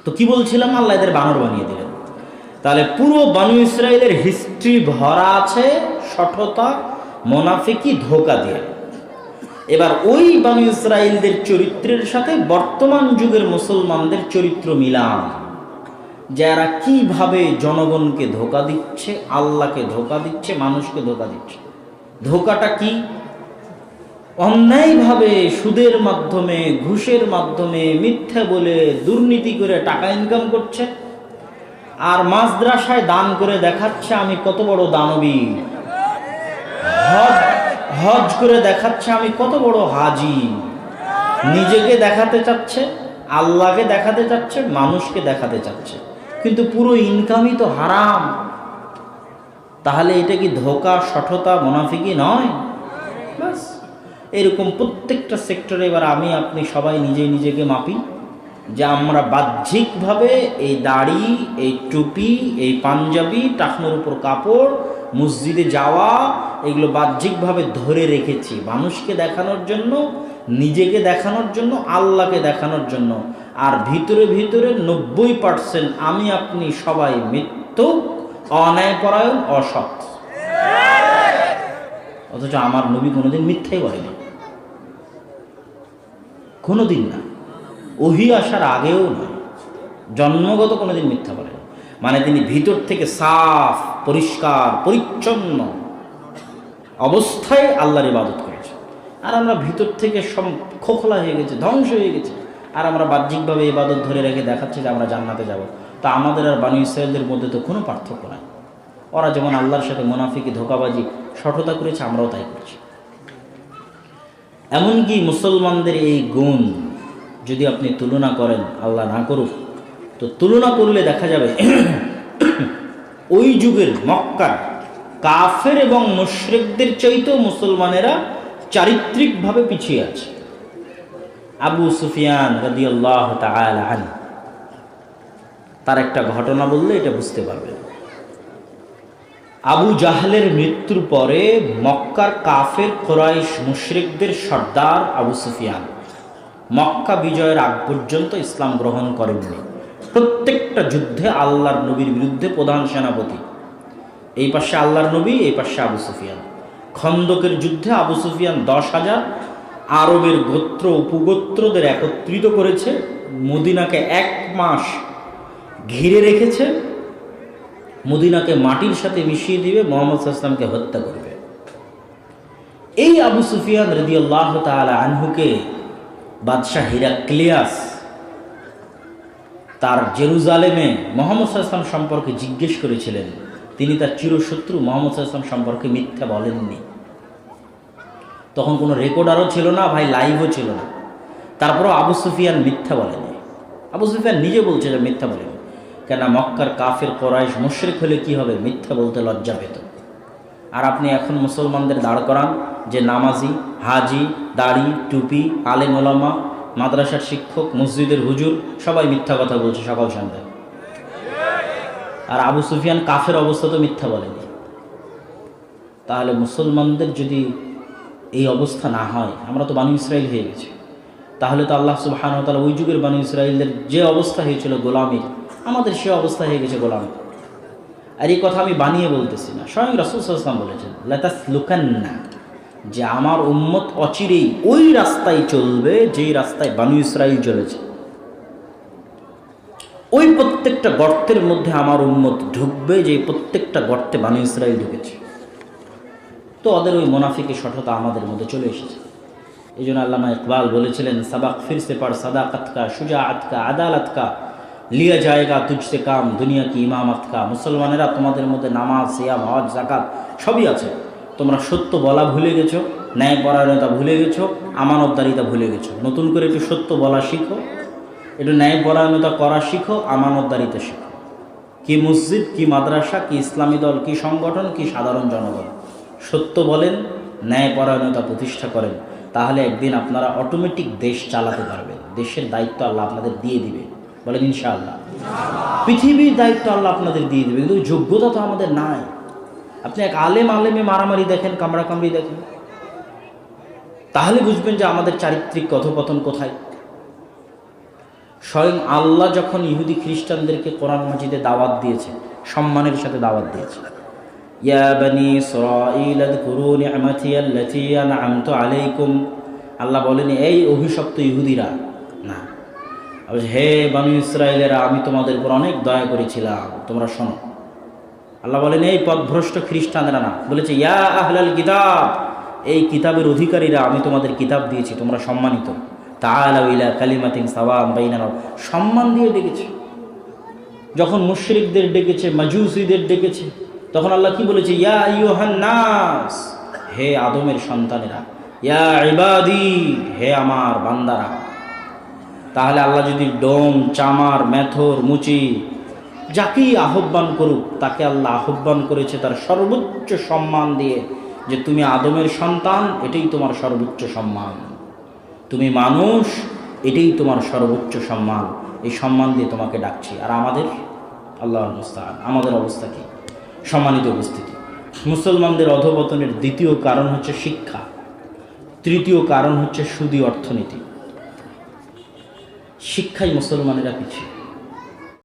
তো কি বলছিলাম, আল্লাহ এদের বানর বানিয়ে দিলেন। তাহলে পুরো বনু ইসরাইলের হিস্ট্রি ভরা আছে শঠতা, মোনাফিকি, ধোঁকা দিয়ে। এবার ওই বনু ইসরাইলদের চরিত্রের সাথে বর্তমান যুগের মুসলমানদের চরিত্র মিলান, যারা কিভাবে জনগণকে ধোঁকা দিচ্ছে, আল্লাহকে ধোঁকা দিচ্ছে, মানুষকে ধোঁকা দিচ্ছে। ধোঁকাটা কি? অন্যায়ভাবে সুদের মাধ্যমে, ঘুষের মাধ্যমে, মিথ্যা বলে, দুর্নীতি করে টাকা ইনকাম করছে, আর মাদ্রাসায় দান করে দেখাচ্ছে আমি কত বড় দানবী, হজ করে দেখাচ্ছে আমি কত বড় হাজি। নিজেকে দেখাতে চাচ্ছে, আল্লাহকে দেখাতে চাচ্ছে, মানুষকে দেখাতে চাচ্ছে, কিন্তু পুরো ইনকামই তো হারাম। তাহলে এটা কি ধোঁকা, শঠতা, মুনাফিকি নয়? বাস এরকম প্রত্যেকটা সেক্টরে এবার আমি আপনি সবাই নিজেকে মাপি, যে আমরা বাহ্যিকভাবে এই দাড়ি, এই টুপি, এই পাঞ্জাবি, টাকনোর উপর কাপড়, মসজিদে যাওয়া, এগুলো বাহ্যিকভাবে ধরে রেখেছি মানুষকে দেখানোর জন্য, নিজেকে দেখানোর জন্য, আল্লাহকে দেখানোর জন্য। আর ভিতরে ভিতরে 90% আমি আপনি সবাই মিথ্যুক, অন্যায়পরায়ণ, অসৎ। অথচ আমার নবী কোনোদিন মিথ্যাই বলেনি, কোনোদিন না, ওহী আসার আগেও নয়, জন্মগত কোনোদিন মিথ্যা বলেন। মানে তিনি ভিতর থেকে সাফ, পরিষ্কার, পরিচ্ছন্ন অবস্থায় আল্লাহর ইবাদত করেছে। আর আমরা ভিতর থেকে সব খোখলা হয়ে গেছে, ধ্বংস হয়ে গেছে, আর আমরা বাহ্যিকভাবে ইবাদত ধরে রেখে দেখাচ্ছি যে আমরা জান্নাতে যাব। তা আমাদের আর বনী ইসরাঈলদের মধ্যে তো কোনো পার্থক্য নাই। ওরা যেমন আল্লাহর সাথে মুনাফিকি, ধোঁকাবাজি, শঠতা করেছে, আমরাও তাই করছি। এমনকি মুসলমানদের এই গুণ যদি আপনি তুলনা করেন, আল্লাহ না করুক, তো তুলনা করলে দেখা যাবে ওই যুগের মক্কার কাফের এবং মুশরিকদের চাইতেও মুসলমানেরা চারিত্রিকভাবে পিছিয়ে আছে। আবু সুফিয়ান রাদিয়াল্লাহু তাআলা আনহু, তার একটা ঘটনা বললে এটা বুঝতে পারবেন। আবু জাহলের মৃত্যুর পরে মক্কার কাফের কুরাইশ মুশরিকদের সর্দার আবু সুফিয়ান মক্কা বিজয়ের আগ পর্যন্ত ইসলাম গ্রহণ করেননি। প্রত্যেকটা যুদ্ধে আল্লাহর নবীর বিরুদ্ধে প্রধান সেনাপতি, এই পাশে আল্লাহর নবী, এই পাশে আবু সুফিয়ান। খন্দকের যুদ্ধে আবু সুফিয়ান 10,000 আরবের গোত্র উপগোত্রদের একত্রিত করেছে, মদিনাকে 1 মাস ঘিরে রেখেছে, মদিনাকে মাটির সাথে মিশিয়ে দিবে, মুহাম্মদ সাল্লাল্লাহু আলাইহি ওয়াসাল্লামকে হত্যা করবে। এই আবু সুফিয়ান রাদিয়াল্লাহু তাআলা আনহুকে বাদশাহ হিরাক্লিয়াস তার জেরুজালেমে মুহাম্মদ সাল্লাল্লাহু আলাইহি ওয়াসাল্লাম সম্পর্কে জিজ্ঞেস করেছিলেন। তিনি তার চিরশত্রু মুহাম্মদ সাল্লাল্লাহু আলাইহি ওয়াসাল্লাম সম্পর্কে মিথ্যা বলেননি। তখন কোনো রেকর্ডারও ছিল না ভাই, লাইভও ছিল না। তারপরও আবু সুফিয়ান মিথ্যা বলেনি। আবু সুফিয়ান নিজে বলছে যে মিথ্যা বলেনি। কেন? মক্কার কাফের কুরাইশ মুশরিক হলে কি হবে? মিথ্যা বলতে লজ্জা পেত। আর আপনি এখন মুসলমানদের দাঁড় করান যে নামাজি, হাজি, দাড়ি, টুপি, আলেম ওলামা, মাদ্রাসার শিক্ষক, মসজিদের হুজুর, সবাই মিথ্যা কথা বলছে সকাল সন্ধ্যা। আর আবু সুফিয়ান কাফের অবস্থা তো মিথ্যা বলেনি। তাহলে মুসলমানদের যদি এই অবস্থা না হয়, আমরা তো বনী ইসরাইল হয়ে গেছি, তাহলে তো আল্লাহ সুবহানাহু ওয়া তাআলা ওই যুগের বনী ইসরাইলদের যে অবস্থা হয়েছিল গোলামীর, আমাদের সে অবস্থা হয়ে গেছে গোলামী। আর এই কথা আমি বানিয়ে বলতেছি না, স্বয়ং রাসূল সাল্লাল্লাহু আলাইহি ওয়াসাল্লাম বলেছেন, লাতাসলুকান্না, যে আমার উম্মত অচিরেই ওই রাস্তায় চলবে যেই রাস্তায় বনী ইসরাইল চলেছে। ওই প্রত্যেকটা গর্তের মধ্যে আমার উম্মত ঢুকবে যে প্রত্যেকটা গর্তে বনী ইসরাইল ঢুকেছে। তো ওদের ওই মুনাফিকি শঠতা আমাদের মধ্যে চলে এসেছে। এই জন্য আল্লামা ইকবাল বলেছিলেন, সাবাক ফিরসে পড় সাদাকাত কা, শুজাআত কা, আদালত কা, লিয়া জায়েগা তুঝসে কাম, দুনিয়া কি ইমামত কা। মুসলমানেরা, তোমাদের মধ্যে নামাজ, সিয়াম, হজ, যাকাত সবই আছে, তোমরা সত্য বলা ভুলে গেছো, ন্যায়পরায়ণতা ভুলে গেছো, আমানতদারিতা ভুলে গেছো। নতুন করে একটু সত্য বলা শিখো, একটু ন্যায়পরায়ণতা করা শিখো, আমানতদারিতা শিখো। কি মসজিদ, কি মাদ্রাসা, কি ইসলামী দল, কি সংগঠন, কি সাধারণ জনগণ, সত্য বলেন, ন্যায়পরায়ণতা প্রতিষ্ঠা করেন, তাহলে একদিন আপনারা অটোমেটিক দেশ চালাতে পারবেন। দেশের দায়িত্ব আল্লাহ আপনাদের দিয়ে দিবে, বলেন ইনশাআল্লাহ। পৃথিবীর দায়িত্ব আল্লাহ আপনাদের দিয়ে দিবে, কিন্তু যোগ্যতা তো আমাদের নাই। আপনি এক আলেমে মারামারি দেখেন, কামড়াকামড়ি দেখেন, তাহলে বুঝবেন যে আমাদের চারিত্রিক কথোপকথন কোথায়। স্বয়ং আল্লাহ যখন ইহুদি খ্রিস্টানদেরকে কোরআন মাজিদে দাওয়াত দিয়েছে, সম্মানের সাথে দাওয়াত দিয়েছে, ইয়া বানি ইসরাঈল আযকুরু নি'মাতি আল্লাতী আন'আমতু আলাইকুম, আল্লাহ বলেন এই অভিশপ্ত ইহুদিরা না, হে বানি ইসরাইলেরা আমি তোমাদের উপর অনেক দয়া করেছিলাম, তোমরা শোনো। আল্লাহ বলেন এই পথভ্রষ্ট খ্রিস্টানরা না, বলেছে ইয়া আহলাল কিতাব, এই কিতাবের অধিকারীরা আমি তোমাদের কিতাব দিয়েছি, তোমরা সম্মানিত। তাআলাউ ইলা কালিমাতিন সাওয়াম বাইনানা, সম্মান দিয়ে ডেকেছে। যখন মুশরিকদের ডেকেছে, মাজুসিদের ডেকেছে, তখন আল্লাহ কি বলেছে, ইয়া আইয়ুহান নাস, হে আদমের সন্তানেরা, ইয়া ইবাদি, হে আমার বান্দারা। তাহলে আল্লাহ যদি ডোম, চামার, মেথর, মুচি যাকেই আহ্বান করুক, তাকে আল্লাহ আহ্বান করেছে তার সর্বোচ্চ সম্মান দিয়ে, যে তুমি আদমের সন্তান, এটাই তোমার সর্বোচ্চ সম্মান, তুমি মানুষ, এটাই তোমার সর্বোচ্চ সম্মান, এই সম্মান দিয়ে তোমাকে ডাকছি। আর আমাদের আল্লাহর মুস্তাআন, আমাদের অবস্থা কি? সম্মানিত উপস্থিতি, মুসলমানদের অধঃপতনের দ্বিতীয় কারণ হচ্ছে শিক্ষা, তৃতীয় কারণ হচ্ছে সুদী অর্থনীতি। শিক্ষায় মুসলমানেরা পিছিয়ে।